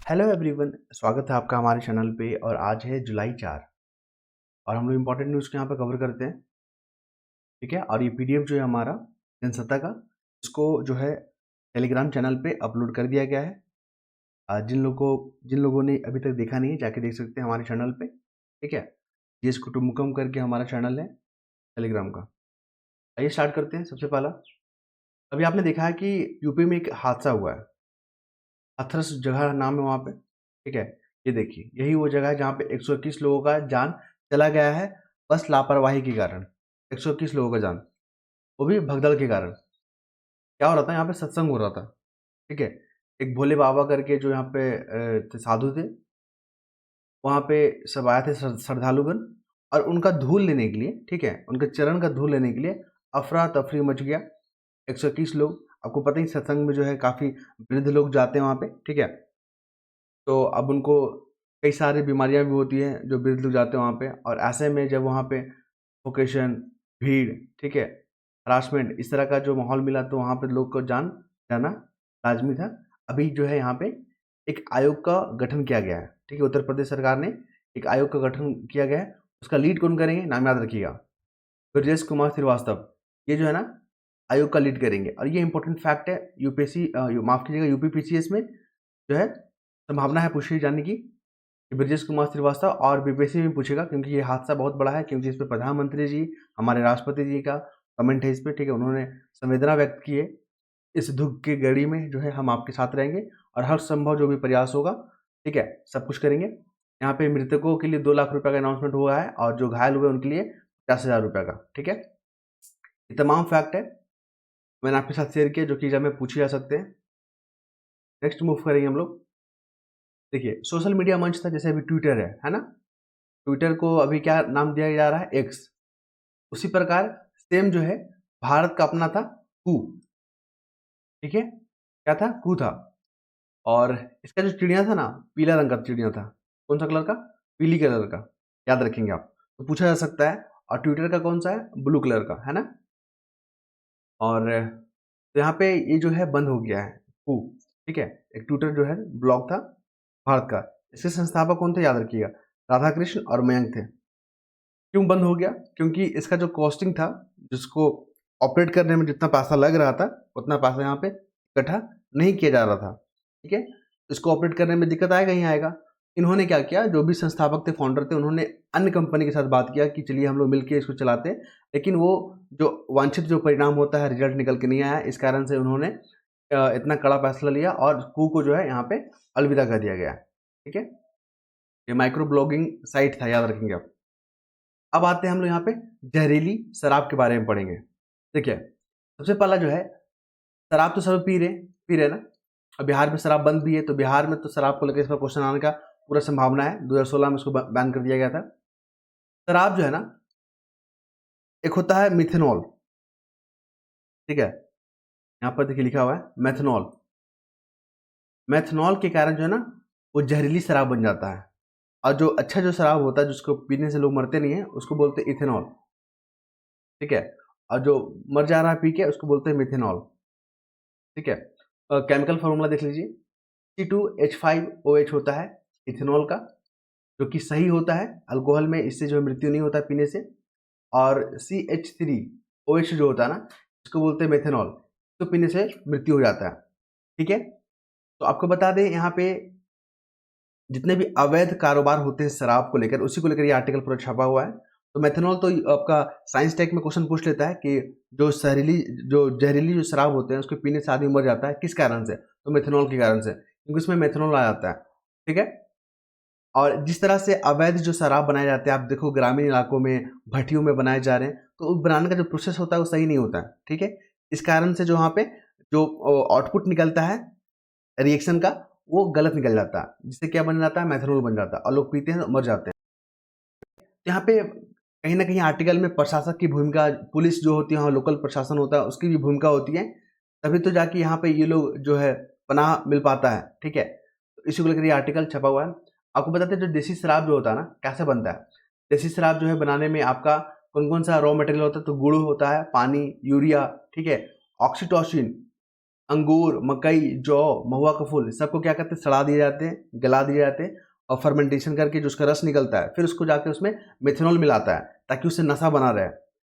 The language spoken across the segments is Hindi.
हेलो एवरीवन, स्वागत है आपका हमारे चैनल पे। और आज है जुलाई 4 और हम लोग इम्पोर्टेंट न्यूज़ को यहाँ पे कवर करते हैं। ठीक है, और ये पीडीएफ जो है हमारा जनसत्ता का, इसको जो है टेलीग्राम चैनल पे अपलोड कर दिया गया है। जिन लोगों ने अभी तक देखा नहीं है जाके देख सकते हैं हमारे चैनल पे। ठीक है, जीएस कुटुम्बकम करके हमारा चैनल है टेलीग्राम का। आइए स्टार्ट करते हैं। सबसे पहला, अभी आपने देखा है कि यूपी में एक हादसा हुआ है। हाथरस जगह नाम है वहाँ पे। ठीक है, ये देखिए, यही वो जगह है जहाँ पे 121 लोगों का जान चला गया है, बस लापरवाही के कारण। 121 लोगों का जान, वो भी भगदड़ के कारण। क्या हो रहा था यहाँ पे? सत्संग हो रहा था। ठीक है, एक भोले बाबा करके जो यहाँ पे साधु थे, वहाँ पे सब आए थे श्रद्धालुगण, और उनका धूल लेने के लिए, ठीक है, उनके चरण का धूल लेने के लिए अफरा तफरी मच गया। 121 लोग, आपको पता ही सत्संग में जो है काफ़ी वृद्ध लोग जाते हैं वहाँ पे। ठीक है, तो अब उनको कई सारी बीमारियां भी होती हैं जो वृद्ध लोग जाते हैं वहाँ पे। और ऐसे में जब वहाँ पे फोकेशन, भीड़, ठीक है, हरासमेंट, इस तरह का जो माहौल मिला, तो वहाँ पे लोग को जान जाना लाजमी था। अभी जो है यहाँ पे एक आयोग का गठन किया गया है। ठीक है, उत्तर प्रदेश सरकार ने एक आयोग का गठन किया गया है। उसका लीड कौन करेंगे? नाम याद रखिएगा, ब्रजेश कुमार श्रीवास्तव। ये जो है ना, आयोग का लीड करेंगे। और ये इंपॉर्टेंट फैक्ट है, यूपीएससी माफ कीजिएगा, यूपी पीसीएस में जो है संभावना है पूछी जाने की कि ब्रजेश कुमार श्रीवास्तव। और बीपीएससी में पूछेगा, क्योंकि ये हादसा बहुत बड़ा है, क्योंकि इस पर प्रधानमंत्री जी, हमारे राष्ट्रपति जी का कमेंट है इस पर। ठीक है, उन्होंने संवेदना व्यक्त की है। इस दुख की घड़ी में जो है हम आपके साथ रहेंगे और हर संभव जो भी प्रयास होगा, ठीक है, सब कुछ करेंगे। यहाँ पे मृतकों के लिए 2 लाख रुपए का अनाउंसमेंट हुआ है, और जो घायल हुए उनके लिए 50,000 रुपये का। ठीक है, ये तमाम फैक्ट है मैंने आपके साथ शेयर किया जो कि एग्जाम में पूछे जा सकते हैं। नेक्स्ट मूव करेंगे हम लोग। देखिए, सोशल मीडिया मंच था, जैसे अभी ट्विटर है ना। ट्विटर को अभी क्या नाम दिया जा रहा है? एक्स। उसी प्रकार सेम जो है भारत का अपना था कू। ठीक है, क्या था? कू था। और इसका जो चिड़िया था ना, पीला रंग का चिड़िया था। कौन सा कलर का? पीली कलर का। याद रखेंगे आप, तो पूछा जा सकता है। और ट्विटर का कौन सा है? ब्लू कलर का, है ना। और तो यहाँ पे ये जो है बंद हो गया है कू। ठीक है, एक ट्विटर जो है ब्लॉग था भारत का। इसके संस्थापक कौन थे? याद रखिएगा, राधा कृष्ण और मयंक थे। क्यों बंद हो गया? क्योंकि इसका जो कॉस्टिंग था, जिसको ऑपरेट करने में जितना पैसा लग रहा था, उतना पैसा यहाँ पे इकट्ठा नहीं किया जा रहा था। ठीक है, इसको ऑपरेट करने में दिक्कत आएगा ही आएगा। इन्होंने क्या किया, जो भी संस्थापक थे, फाउंडर थे, उन्होंने अन्य कंपनी के साथ बात किया कि चलिए हम लोग मिलकर इसको चलाते हैं। लेकिन वो जो वांछित जो परिणाम होता है, रिजल्ट निकल के नहीं आया। इस कारण से उन्होंने इतना कड़ा फैसला लिया और कू को जो है यहाँ पे अलविदा कर दिया गया। ठीक है, ये माइक्रो ब्लॉगिंग साइट था, याद रखेंगे आप। अब आते हैं हम लोग यहाँ पे जहरीली शराब के बारे में पढ़ेंगे। देखिए, सबसे पहला जो है, शराब तो सब पी रहे ना। अब बिहार में शराब बंद भी है, तो बिहार में तो शराब को लेकर इस पर क्वेश्चन आने का पूरा संभावना है। 2016 में इसको बैन कर दिया गया था। शराब जो है ना, एक होता है मिथेनॉल। ठीक है, यहाँ पर देखिए लिखा हुआ है मेथनॉल। मेथनॉल के कारण जो है ना, वो जहरीली शराब बन जाता है। और जो अच्छा जो शराब होता है, जिसको पीने से लोग मरते नहीं है, उसको बोलते हैं इथेनॉल। ठीक है, और जो मर जा रहा है पी के, उसको बोलते हैं मिथेनॉल। ठीक है, केमिकल फॉर्मूला देख लीजिए। C2H5OH होता है इथेनॉल का, जो कि सही होता है अल्कोहल में, इससे जो मृत्यु नहीं होता पीने से। और CH3OH जो होता है ना, इसको बोलते हैं मेथेनॉल, तो पीने से मृत्यु हो जाता है। ठीक है, तो आपको बता दें, यहाँ पे जितने भी अवैध कारोबार होते हैं शराब को लेकर, उसी को लेकर ये आर्टिकल पूरा छपा हुआ है। तो मेथेनॉल तो आपका साइंस टेक में क्वेश्चन पूछ लेता है कि जो जहरीली जो शराब होते हैं, उसको पीने से आदमी मर जाता है, किस कारण से? तो मेथेनॉल के कारण से, क्योंकि उसमें मेथेनॉल आ जाता है। ठीक है, और जिस तरह से अवैध जो शराब बनाए जाते हैं, आप देखो ग्रामीण इलाकों में भट्टियों में बनाए जा रहे हैं, तो बनाने का जो प्रोसेस होता है वो सही नहीं होता है। ठीक है, इस कारण से जो वहाँ पे जो आउटपुट निकलता है रिएक्शन का, वो गलत निकल जाता है, जिससे क्या बन जाता है? मेथनॉल बन जाता है, और लोग पीते हैं तो मर जाते हैं। यहाँ पे कहीं ना कहीं आर्टिकल में प्रशासक की भूमिका, पुलिस जो होती है, वहाँ लोकल प्रशासन होता है, उसकी भी भूमिका होती है। तभी तो जाके यहाँ पे ये लोग जो है पनाह मिल पाता है। ठीक है, तो इसी को लेकर ये आर्टिकल छपा हुआ है। आपको बताते हैं, जो देसी शराब जो होता है ना, कैसे बनता है। देसी शराब जो है बनाने में आपका कौन कौन सा रॉ मटेरियल होता है? तो गुड़ होता है, पानी, यूरिया, ठीक है, ऑक्सीटोसिन, अंगूर, मकई, जौ, महुआ का फूल, सबको क्या करते हैं, सड़ा दिए जाते हैं, गला दिए जाते हैं और फर्मेंटेशन करके जो उसका रस निकलता है, फिर उसको जाके उसमें मेथनॉल मिलाता है ताकि उससे नशा बना रहे।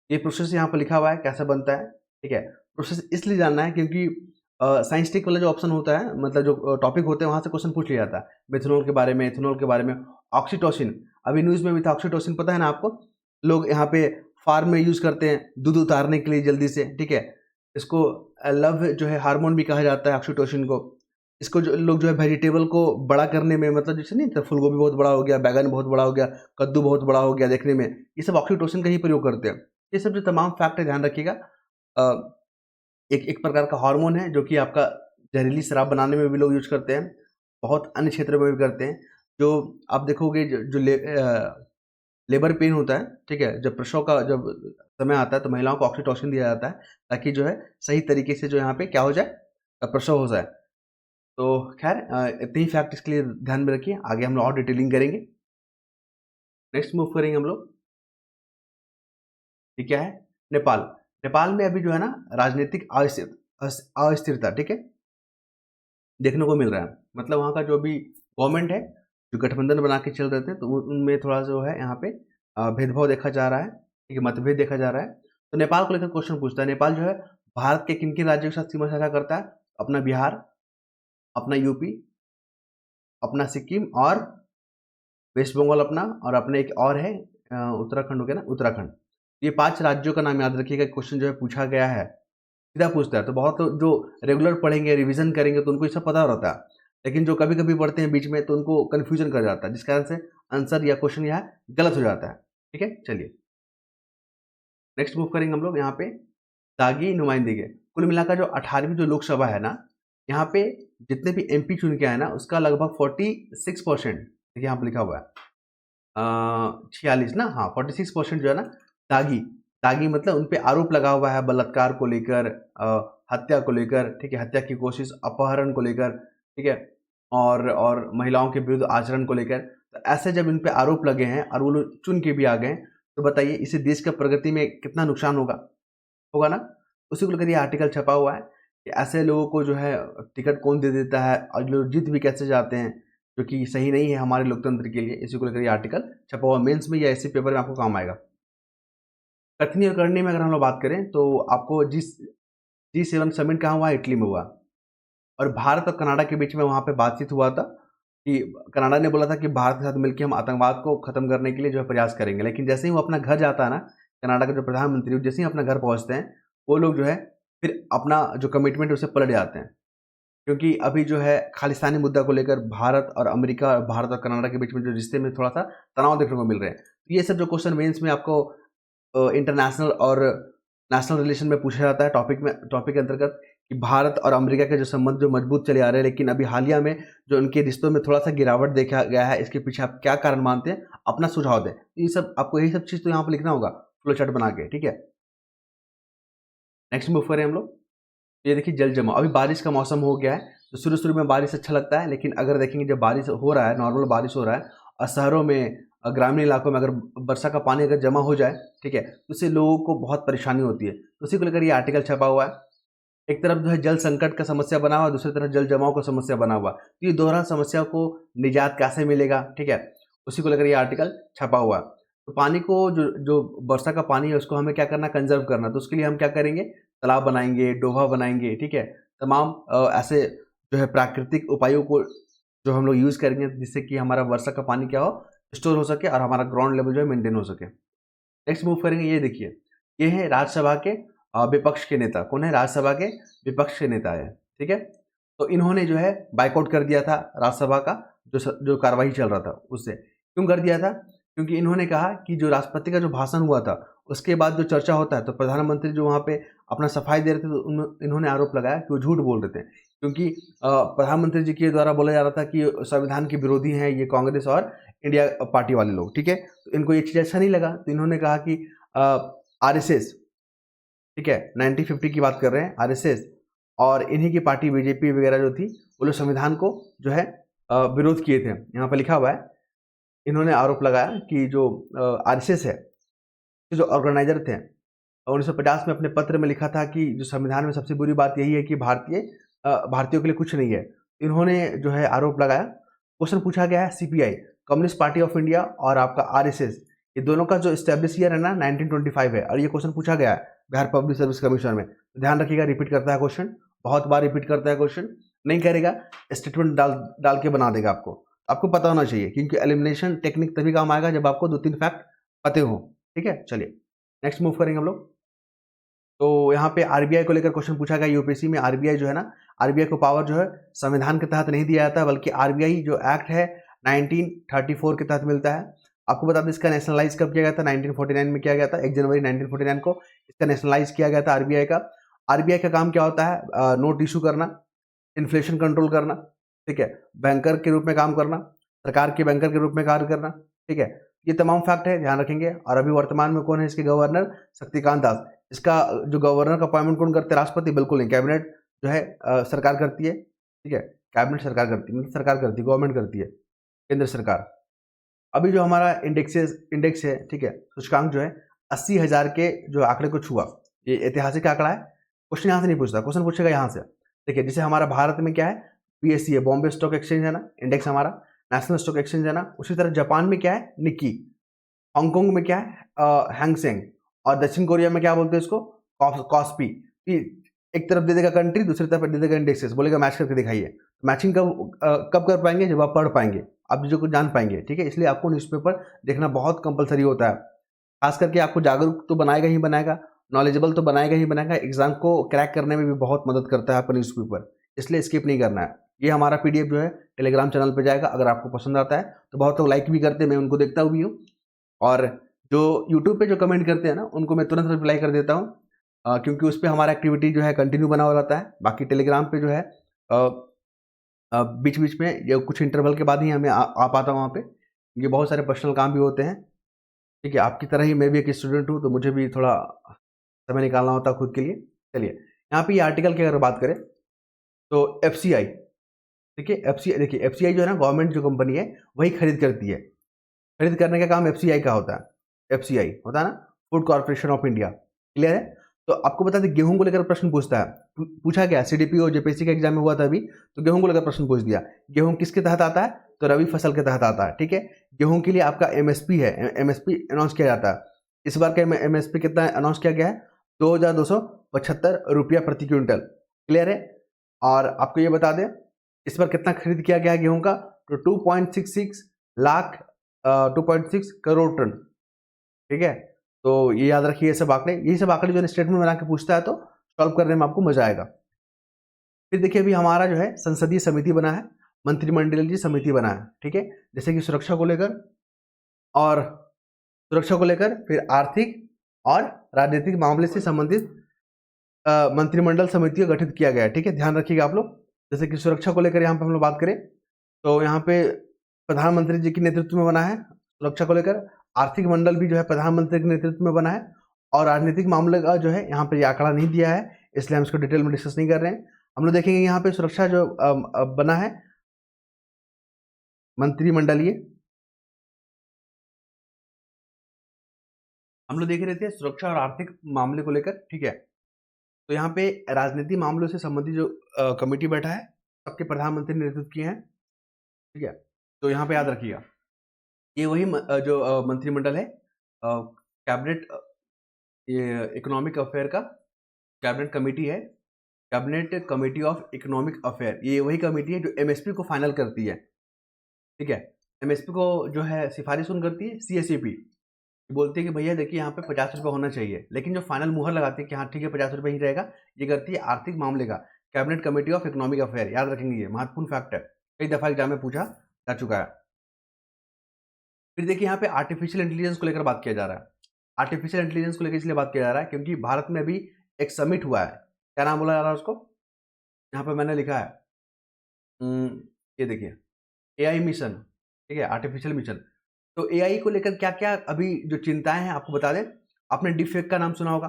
ये प्रोसेस यहाँ पर लिखा हुआ है कैसे बनता है, ठीक है। प्रोसेस इसलिए जानना है क्योंकि साइंस टेक वाला जो ऑप्शन होता है, मतलब जो टॉपिक होते हैं वहाँ से क्वेश्चन पूछ लिया जाता है मेथनॉल के बारे में, एथेनॉल के बारे में। ऑक्सीटोसिन, अभी न्यूज़ में भी था, ऑक्सीटोसिन पता है ना आपको, लोग यहाँ पे फार्म में यूज़ करते हैं दूध उतारने के लिए जल्दी से, ठीक है। इसको लव जो है हार्मोन भी कहा जाता है ऑक्सीटोसिन को। इसको जो लोग जो है वेजिटेबल को बड़ा करने में, मतलब जैसे नहीं, तो फूलगोभी बहुत बड़ा हो गया, बैंगन बहुत बड़ा हो गया, कद्दू बहुत बड़ा हो गया देखने में, ये सब ऑक्सीटोसिन का ही प्रयोग करते हैं। ये सब जो तमाम फैक्ट है ध्यान रखिएगा। एक एक प्रकार का हार्मोन है जो कि आपका जहरीली शराब बनाने में भी लोग यूज करते हैं, बहुत अन्य क्षेत्रों में भी करते हैं। जो आप देखोगे जो लेबर पेन होता है, ठीक है, जब प्रसव का जब समय आता है तो महिलाओं को ऑक्सीटोसिन दिया जाता है ताकि जो है सही तरीके से जो यहाँ पे क्या हो जाए, प्रसव हो जाए। तो खैर इतने ही फैक्ट इसके लिए ध्यान में रखिए, आगे हम लोग और डिटेलिंग करेंगे। नेक्स्ट मूव करेंगे हम लोग, ये क्या है, नेपाल। नेपाल में अभी जो है ना राजनीतिक अस्थिरता, ठीक है, देखने को मिल रहा है। मतलब वहाँ का जो भी गवर्नमेंट है, जो गठबंधन बना के चल रहे थे, तो उनमें थोड़ा जो है यहाँ पे भेदभाव देखा जा रहा है, ठीक है, मतभेद देखा जा रहा है। तो नेपाल को लेकर क्वेश्चन पूछता है, नेपाल जो है भारत के किन किन राज्यों के साथ सीमा साझा करता है, अपना बिहार, अपना यूपी, अपना सिक्किम और वेस्ट बंगाल अपना, और अपने एक और है उत्तराखंड हो गया ना, उत्तराखंड। ये 5 राज्यों का नाम याद रखिएगा, क्वेश्चन जो है पूछा गया है, सीधा पूछता है। तो बहुत जो रेगुलर पढ़ेंगे, रिवीजन करेंगे तो उनको ये सब पता रहता है, लेकिन जो कभी कभी पढ़ते हैं बीच में तो उनको कन्फ्यूजन कर जाता है, जिस कारण से आंसर या क्वेश्चन यहाँ गलत हो जाता है, ठीक है। चलिए नेक्स्ट मूव करेंगे हम लोग यहाँ पे, दागी नुमाइंदगी। कुल मिलाकर जो 18वीं जो लोकसभा है ना, यहाँ पे जितने भी एमपी चुन के आए ना, उसका लगभग 46%, देखिए यहाँ पे लिखा हुआ है 46 ना, हाँ 46% जो है ना, दागी। दागी मतलब उन पे आरोप लगा हुआ है बलात्कार को लेकर, हत्या को लेकर, ठीक है, हत्या की कोशिश, अपहरण को लेकर, ठीक है, और महिलाओं के विरुद्ध आचरण को लेकर। तो ऐसे जब इन पे आरोप लगे हैं और वो लोग चुन के भी आ गए, तो बताइए इससे देश का प्रगति में कितना नुकसान होगा, होगा ना। उसी को लेकर ये आर्टिकल छपा हुआ है कि ऐसे लोगों को जो है टिकट कौन दे देता है और लोग जीत भी कैसे जाते हैं, जो कि सही नहीं है हमारे लोकतंत्र के लिए। इसी को लेकर ये आर्टिकल छपा हुआ, मेंस में या ऐसे पेपर में आपको काम आएगा। कथनी और करनी में अगर हम लोग बात करें तो आपको G7 समिट कहाँ हुआ, इटली में हुआ, और भारत और कनाडा के बीच में वहाँ पे बातचीत हुआ था कि कनाडा ने बोला था कि भारत के साथ मिलकर हम आतंकवाद को खत्म करने के लिए जो है प्रयास करेंगे। लेकिन जैसे ही वो अपना घर जाता है ना, कनाडा का जो प्रधानमंत्री, जैसे ही अपना घर पहुँचते हैं, वो लोग जो है फिर अपना जो कमिटमेंट है उसे पलट जाते हैं, क्योंकि अभी जो है खालिस्तानी मुद्दा को लेकर भारत और अमेरिका, भारत और कनाडा के बीच में जो रिश्ते में थोड़ा सा तनाव देखने को मिल रहे हैं। तो ये सब जो क्वेश्चन मेंस में आपको इंटरनेशनल और नेशनल रिलेशन में पूछा जाता है, टॉपिक के अंतर्गत, कि भारत और अमेरिका के जो संबंध जो मजबूत चले आ रहे हैं, लेकिन अभी हालिया में जो उनके रिश्तों में थोड़ा सा गिरावट देखा गया है, इसके पीछे आप क्या कारण मानते हैं, अपना सुझाव दें। तो ये सब आपको, यही सब चीज़ तो यहाँ पर लिखना होगा फ्लो चार्ट बना के, ठीक है। नेक्स्ट मूव करें हम लोग, ये देखिए जल जमाव। अभी बारिश का मौसम हो गया है, तो शुरू में बारिश अच्छा लगता है, लेकिन अगर देखेंगे जब बारिश हो रहा है, नॉर्मल बारिश हो रहा है, और शहरों में, ग्रामीण इलाकों में अगर वर्षा का पानी अगर जमा हो जाए, ठीक है, तो उससे लोगों को बहुत परेशानी होती है। तो उसी को लेकर ये आर्टिकल छपा हुआ है। एक तरफ जो है जल संकट का समस्या बना हुआ है, दूसरी तरफ जल जमाव का समस्या बना हुआ। तो ये दोहरा समस्या को निजात कैसे मिलेगा, ठीक है, उसी को लेकर ये आर्टिकल छपा हुआ है। तो पानी को जो जो वर्षा का पानी है उसको हमें क्या करना, कंजर्व करना। तो उसके लिए हम क्या करेंगे, तालाब बनाएंगे, डोभा बनाएंगे, ठीक है, तमाम ऐसे जो है प्राकृतिक उपायों को जो हम लोग यूज़ करेंगे, जिससे कि हमारा वर्षा का पानी क्या हो, स्टोर हो सके और हमारा ग्राउंड लेवल जो है मेंटेन हो सके। नेक्स्ट मूव करेंगे, ये देखिए, ये है राज्यसभा के विपक्ष के नेता। कौन है, राज्यसभा के विपक्ष के नेता है, ठीक है। तो इन्होंने जो है बाइकआउट कर दिया था राज्यसभा का, जो कार्रवाई चल रहा था उससे। क्यों कर दिया था, क्योंकि इन्होंने कहा कि जो राष्ट्रपति का जो भाषण हुआ था उसके बाद जो चर्चा होता है, तो प्रधानमंत्री जो वहाँ पे अपना सफाई दे रहे थे, तो इन्होंने आरोप लगाया कि वो झूठ बोल रहे थे, क्योंकि प्रधानमंत्री जी के द्वारा बोला जा रहा था कि संविधान के विरोधी हैं ये कांग्रेस और इंडिया पार्टी वाले लोग, ठीक है। तो इनको ये चीज़ अच्छा नहीं लगा, तो इन्होंने कहा कि आरएसएस, ठीक है, 1950 की बात कर रहे हैं, आरएसएस और इन्हीं की पार्टी बीजेपी वगैरह जो थी, वो लोग संविधान को जो है विरोध किए थे। यहाँ पर लिखा हुआ है, इन्होंने आरोप लगाया कि जो आरएसएस है, जो ऑर्गेनाइजर थे, 1950 में अपने पत्र में लिखा था कि जो संविधान में सबसे बुरी बात यही है कि भारतीय भारतीयों के लिए कुछ नहीं है। इन्होंने जो है आरोप लगाया। क्वेश्चन पूछा गया है CPI, communist party of India, और आपका आरएसएस, ये दोनों का जो एस्टेब्लिश ईयर है ना 1925 है, और ये क्वेश्चन पूछा गया है बिहार पब्लिक सर्विस कमीशन में। तो ध्यान रखिएगा, रिपीट करता है क्वेश्चन, बहुत बार रिपीट करता है क्वेश्चन, नहीं करेगा स्टेटमेंट डाल के बना देगा आपको पता होना चाहिए, क्योंकि एलिमिनेशन टेक्निक तभी काम आएगा जब आपको 2-3 फैक्ट पते हो। ठीक है, चलिए नेक्स्ट मूव करेंगे हम लोग। तो यहाँ पे आरबीआई को लेकर क्वेश्चन पूछा गया यूपीएससी में। आरबीआई जो है ना, आरबीआई को पावर जो है संविधान के तहत नहीं दिया जाता, बल्कि आरबीआई जो एक्ट है 1934 के तहत मिलता है। आपको बता दें इसका नेशनलाइज कब किया गया था, 1949 में किया गया था। 1 जनवरी 1949 को इसका नेशनलाइज किया गया था आरबीआई का। आरबीआई का काम क्या होता है, नोट इशू करना, इन्फ्लेशन कंट्रोल करना, ठीक है, बैंकर के रूप में काम करना, सरकार के बैंकर के रूप में कार्य करना। ठीक है, ये तमाम फैक्ट है, ध्यान रखेंगे। और अभी वर्तमान में कौन है इसके गवर्नर, शक्तिकांत दास। इसका जो गवर्नर का अपॉइंटमेंट कौन करते हैं, राष्ट्रपति? बिल्कुल नहीं, कैबिनेट जो है सरकार करती है। ठीक है, कैबिनेट सरकार करती है, मतलब सरकार करती है, गवर्नमेंट करती है, केंद्र सरकार। अभी जो हमारा इंडेक्स है, ठीक है, सूचकांक जो है 80,000 के जो आंकड़े को छुआ, ये ऐतिहासिक आंकड़ा है। क्वेश्चन यहाँ से नहीं पूछता, क्वेश्चन पूछेगा यहाँ से। देखिए, जैसे हमारा भारत में क्या है, पीएससी है, बॉम्बे स्टॉक एक्सचेंज है ना, इंडेक्स हमारा नेशनल स्टॉक एक्सचेंज है ना। उसी तरह जापान में क्या है, निक्की। हांगकांग में क्या है, हैंगसेंग। और दक्षिण कोरिया में क्या बोलते हैं इसको, कॉस्पी। एक तरफ दे देगा कंट्री, दूसरी तरफ दे देगा इंडेक्सेस, बोलेगा मैच करके दिखाइए। मैचिंग कब कर पाएंगे, जब आप पढ़ पाएंगे, आप चीज़ों को जान पाएंगे। ठीक है, इसलिए आपको न्यूज़पेपर देखना बहुत कंपलसरी होता है। खास करके आपको जागरूक तो बनाएगा ही बनाएगा, नॉलेजेबल तो बनाएगा ही बनाएगा, एग्जाम को क्रैक करने में भी बहुत मदद करता है आपका न्यूज़पेपर, इसलिए स्किप नहीं करना है। ये हमारा पीडीएफ जो है टेलीग्राम चैनल पे जाएगा, अगर आपको पसंद आता है तो बहुत लोग लाइक भी करते हैं, मैं उनको देखता भी हूँ। और जो यूट्यूब पे जो कमेंट करते हैं ना, उनको मैं तुरंत रिप्लाई कर देता हूँ, क्योंकि उस पर हमारा एक्टिविटी जो है कंटिन्यू बना हुआ रहता है। बाकी टेलीग्राम पे जो है बीच बीच में या कुछ इंटरवल के बाद ही हमें आ पाता हूँ वहाँ पे, क्योंकि बहुत सारे पर्सनल काम भी होते हैं। ठीक है, आपकी तरह ही मैं भी एक स्टूडेंट हूँ, तो मुझे भी थोड़ा समय निकालना होता है खुद के लिए। चलिए, यहाँ पे ये आर्टिकल की अगर बात करें तो एफसीआई, देखिए एफसीआई, देखिए एफसीआई जो है ना, गवर्नमेंट जो कंपनी है वही खरीद करती है। खरीद करने का काम एफसीआई का होता है। एफसीआई होता है ना, food corporation of India. Clear है? तो आपको बता दें, गेहूं को लेकर प्रश्न पूछता है, पूछा गया सीडीपी और जेपीएससी का एग्जाम में हुआ था अभी, तो गेहूं को लेकर प्रश्न पूछ दिया। गेहूं किसके तहत आता है, तो रबी फसल के तहत आता है। ठीक है, गेहूं के लिए आपका एमएसपी है, एमएसपी अनाउंस किया जाता है। इस बार का एमएसपी कितना अनाउंस किया गया है, 2,275 रुपया प्रति क्विंटल। क्लियर है? और आपको ये बता दें, इस बार कितना खरीद किया गया गेहूं का, तो 2.66 लाख 2.6 करोड़ टन। ठीक है, तो ये याद रखिए, ये सब आंकड़े, यही सब आंकड़े जो स्टेटमेंट बना के पूछता है तो सॉल्व करने में आपको मजा आएगा। फिर देखिए, अभी हमारा जो है संसदीय समिति बना है, मंत्रिमंडलीय समिति बना है। ठीक है, जैसे कि सुरक्षा को लेकर, और सुरक्षा को लेकर, फिर आर्थिक और राजनीतिक मामले से संबंधित मंत्रिमंडल समितियों गठित किया गया है। ठीक है, ध्यान रखिएगा आप लोग। जैसे कि सुरक्षा को लेकर यहाँ पे हम लोग बात करें तो यहाँ पे प्रधानमंत्री जी के नेतृत्व में बना है सुरक्षा को लेकर। आर्थिक मंडल भी जो है प्रधानमंत्री के नेतृत्व में बना है। और राजनीतिक मामले का जो है यहाँ पे ये आंकड़ा नहीं दिया है, इसलिए हम इसको डिटेल में डिस्कस नहीं कर रहे हैं। हम लोग देखेंगे यहाँ पे सुरक्षा जो बना है मंत्रिमंडलीय, हम लोग देख रहे थे सुरक्षा और आर्थिक मामले को लेकर। ठीक है, तो यहाँ पे राजनीतिक मामलों से संबंधित जो कमेटी बैठा है, सबके प्रधानमंत्री ने नेतृत्व किए हैं। ठीक है, तो यहाँ पे याद रखिएगा, ये वही जो मंत्रिमंडल है, कैबिनेट, ये इकोनॉमिक अफेयर का कैबिनेट कमेटी है, cabinet committee of economic affair. ये वही कमेटी है जो एमएसपी को फाइनल करती है। ठीक है, एमएसपी को जो है सिफारिश कौन करती है, सीएसईपी बोलती है कि भैया देखिए यहाँ पे 50 रुपये होना चाहिए, लेकिन जो फाइनल मुहर लगाती है कि हाँ ठीक है 50 रुपये ही रहेगा, ये करती है आर्थिक मामले का cabinet committee of economic affair. याद रखेंगे, ये महत्वपूर्ण फैक्ट है, कई दफा एग्जाम में पूछा जा चुका है। फिर देखिए, यहाँ पे आर्टिफिशियल इंटेलिजेंस को लेकर बात किया जा रहा है। आर्टिफिशियल इंटेलिजेंस को लेकर इसलिए बात किया जा रहा है क्योंकि भारत में अभी एक समिट हुआ है। क्या नाम बोला जा रहा है उसको, यहाँ पे मैंने लिखा है, ये देखिए एआई मिशन। ठीक है, आर्टिफिशियल मिशन। तो एआई को लेकर क्या क्या अभी जो चिंताएं हैं आपको बता दें। आपने डीप फेक का नाम सुना होगा,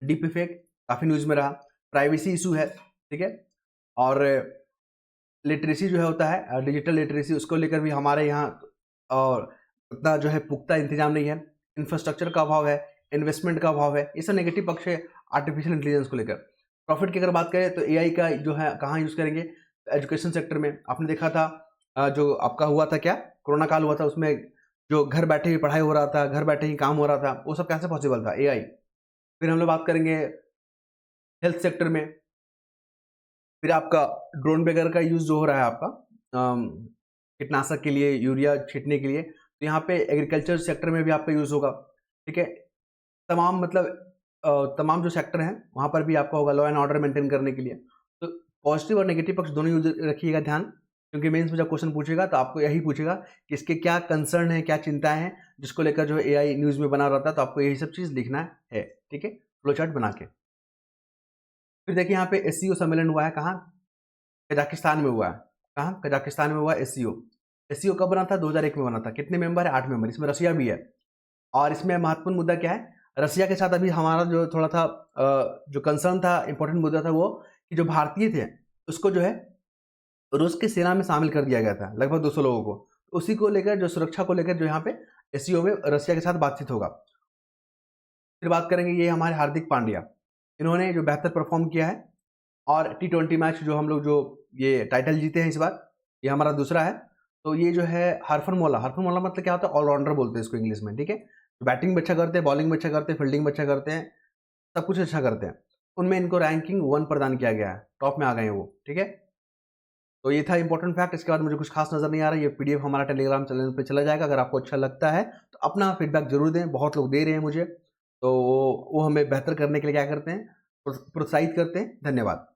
डीप फेक काफी न्यूज में रहा, प्राइवेसी इशू है। ठीक है, और लिटरेसी जो है होता है डिजिटल लिटरेसी, उसको लेकर भी हमारे यहाँ और उतना जो है पुख्ता इंतजाम नहीं है, इंफ्रास्ट्रक्चर का अभाव है, इन्वेस्टमेंट का अभाव है, ये सब नेगेटिव पक्ष है आर्टिफिशियल इंटेलिजेंस को लेकर। प्रॉफिट की अगर बात करें तो एआई का जो है कहाँ यूज़ करेंगे, एजुकेशन सेक्टर में। आपने देखा था जो आपका हुआ था क्या, कोरोना काल हुआ था, उसमें जो घर बैठे ही पढ़ाई हो रहा था, घर बैठे ही काम हो रहा था, वो सब कैसे पॉसिबल था, एआई। फिर हम लोग बात करेंगे हेल्थ सेक्टर में, फिर आपका ड्रोन वगैरह का यूज़ जो हो रहा है आपका कीटनाशक के लिए, यूरिया छींटने के लिए, तो यहाँ पे एग्रीकल्चर सेक्टर में भी आपका यूज़ होगा, ठीक है। तमाम मतलब तमाम जो सेक्टर हैं वहाँ पर भी आपका होगा लॉ एंड ऑर्डर मेंटेन करने के लिए। तो पॉजिटिव और नेगेटिव पक्ष दोनों यूज रखिएगा ध्यान, क्योंकि मेंस में जब क्वेश्चन पूछेगा तो आपको यही पूछेगा कि इसके क्या कंसर्न है, क्या चिंताएं हैं, जिसको लेकर जो है एआई न्यूज़ में बना रहता है, तो आपको यही सब चीज़ लिखना है, ठीक है, फ्लो चार्ट बना के। फिर देखिए यहाँ पे एससीओ सम्मेलन हुआ है, कहाँ, कजाकिस्तान में हुआ है। कहाँ, कजाकिस्तान में हुआ है एससीओ। एससीओ कब बना था, 2001 में बना था। कितने मेंबर है, 8 मेंबर, इसमें रशिया भी है। और इसमें महत्वपूर्ण मुद्दा क्या है, रसिया के साथ अभी हमारा जो थोड़ा था जो कंसर्न था, इंपॉर्टेंट मुद्दा था वो कि जो भारतीय थे उसको जो है रूस की सेना में शामिल कर दिया गया था, लगभग 200 लोगों को। उसी को लेकर, जो सुरक्षा को लेकर, जो यहाँ पे एससीओ में रसिया के साथ बातचीत होगा। फिर बात करेंगे ये हमारे हार्दिक पांड्या, इन्होंने जो बेहतर परफॉर्म किया है, और T20 मैच जो हम लोग जो ये टाइटल जीते हैं इस बार, ये हमारा दूसरा है। तो ये जो है हरफनमौला मतलब क्या होता है, ऑलराउंडर बोलते हैं इसको इंग्लिश में, ठीक है। बैटिंग भी अच्छा करते हैं, बॉलिंग भी अच्छा करते हैं, फील्डिंग भी अच्छा करते हैं, सब कुछ अच्छा करते हैं। उनमें इनको रैंकिंग 1 प्रदान किया गया है, टॉप में आ गए हैं वो, ठीक है। तो ये था इंपॉर्टेंट फैक्ट। इसके बाद मुझे कुछ खास नज़र नहीं आ रहा है। ये पीडीएफ हमारा टेलीग्राम चैनल पे चला जाएगा। अगर आपको अच्छा लगता है तो अपना फीडबैक जरूर दें, बहुत लोग दे रहे हैं मुझे, तो वो हमें बेहतर करने के लिए क्या करते हैं, प्रोत्साहित करते हैं। धन्यवाद।